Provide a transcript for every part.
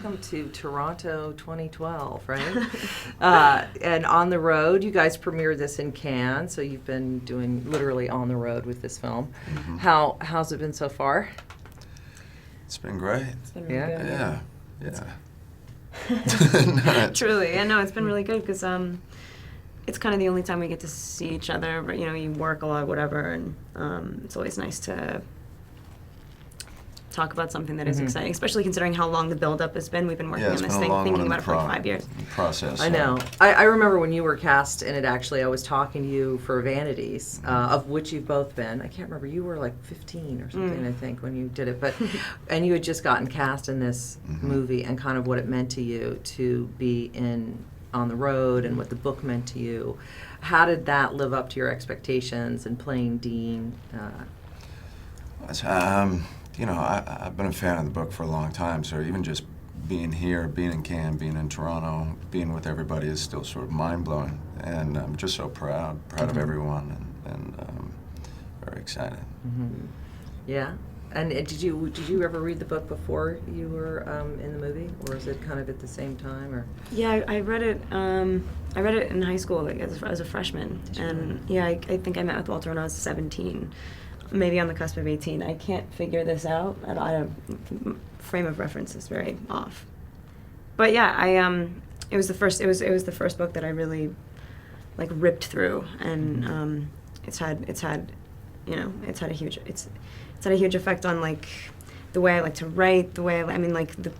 welcome to Toronto 2012, right? And On the Road, you guys premiered this in Cannes, so you've been doing literally on the road with this film. Mm-hmm. How's it been so far? It's been great. It's been really good. Yeah. Truly, yeah, no, it's been really good because it's kind of the only time we get to see each other. But you work a lot, whatever, and it's always nice to talk about something that is exciting, especially considering how long the build-up has been. We've been working on this thing, thinking about it for like 5 years. Process. I know. I remember when you were cast in it, actually, I was talking to you for Vanities, of which you've both been. I can't remember. You were like 15 or something, I think, when you did it. But and you had just gotten cast in this movie and kind of what it meant to you to be on the road and what the book meant to you. How did that live up to your expectations and playing Dean? I've been a fan of the book for a long time, so even just being here, being in Cannes, being in Toronto, being with everybody is still sort of mind-blowing. And I'm just so proud of everyone, and very excited. Yeah. And did you ever read the book before you were in the movie, or is it kind of at the same time? Or yeah, I read it. I read it in high school, like as a freshman, and yeah, I think I met with Walter when I was 17. Maybe on the cusp of 18. I can't figure this out. Frame of reference is very off. But yeah, it was the first book that I really like ripped through, and it's had a huge effect on like the way I like to write, the way like the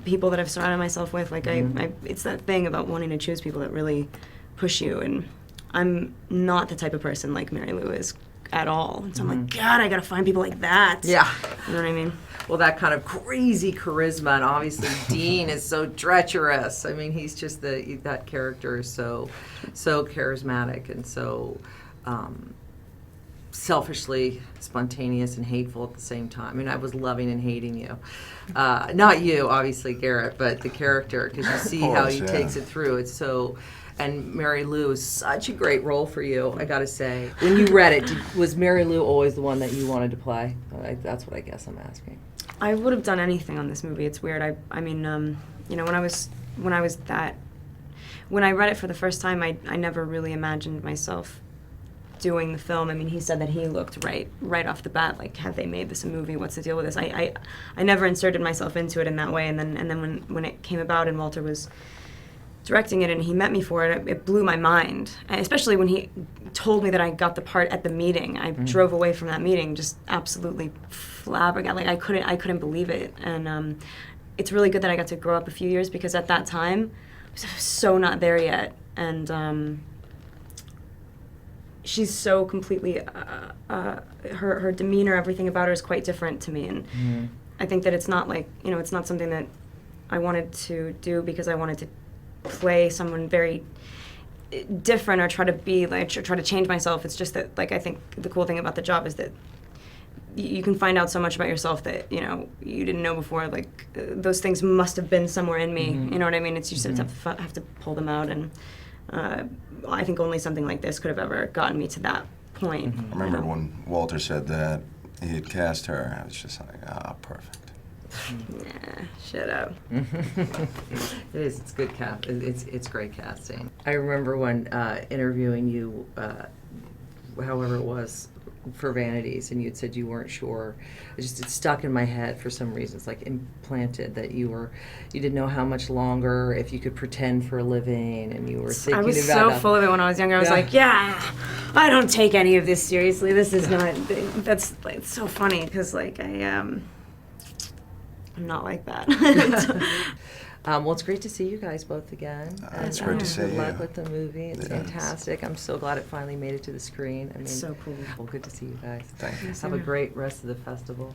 people that I've surrounded myself with. Like it's that thing about wanting to choose people that really push you, and I'm not the type of person like Mary Lou is at all. And so I'm like, God, I gotta find people like that. Yeah. You know what I mean? Well, that kind of crazy charisma, and obviously Dean is so treacherous. I mean, he's just that character is so charismatic and so selfishly spontaneous and hateful at the same time. I mean, I was loving and hating you. Not you, obviously, Garrett, but the character, because you see how he takes it through. It's so... And Mary Lou is such a great role for you, I gotta say. When you read it, was Mary Lou always the one that you wanted to play? That's what I guess I'm asking. I would have done anything on this movie. It's weird. I mean, when I read it for the first time, I never really imagined myself doing the film. I mean, he said that he looked right off the bat, like, have they made this a movie? What's the deal with this? I never inserted myself into it in that way. And then when it came about and Walter was directing it and he met me for it, it blew my mind. And especially when he told me that I got the part at the meeting. I drove away from that meeting just absolutely flabbergasted. Like I couldn't believe it. And it's really good that I got to grow up a few years, because at that time I was so not there yet. And she's so completely her demeanor, everything about her is quite different to me. And I think that it's not like, it's not something that I wanted to do because I wanted to play someone very different or try to change myself. It's just that, like, I think the cool thing about the job is that you can find out so much about yourself that you didn't know before. Like those things must have been somewhere in me. You know what I mean? It's just have to pull them out, and I think only something like this could have ever gotten me to that point. I remember when Walter said that he had cast her, I was just like, perfect. Nah, shut up. It is. It's good cast. It's great casting. I remember when interviewing you, however it was, for Vanities, and you'd said you weren't sure. It stuck in my head for some reason. It's like implanted that you didn't know how much longer, if you could pretend for a living, and you were thinking about. I was so full of it when I was younger. I was like, I don't take any of this seriously. This is not. That's like, it's so funny because like I'm not like that. Well, it's great to see you guys both again. It's great to see you. Good luck with the movie. It's fantastic. I'm so glad it finally made it to the screen. I mean, it's so cool. Well, good to see you guys. Thank you. Have a great rest of the festival.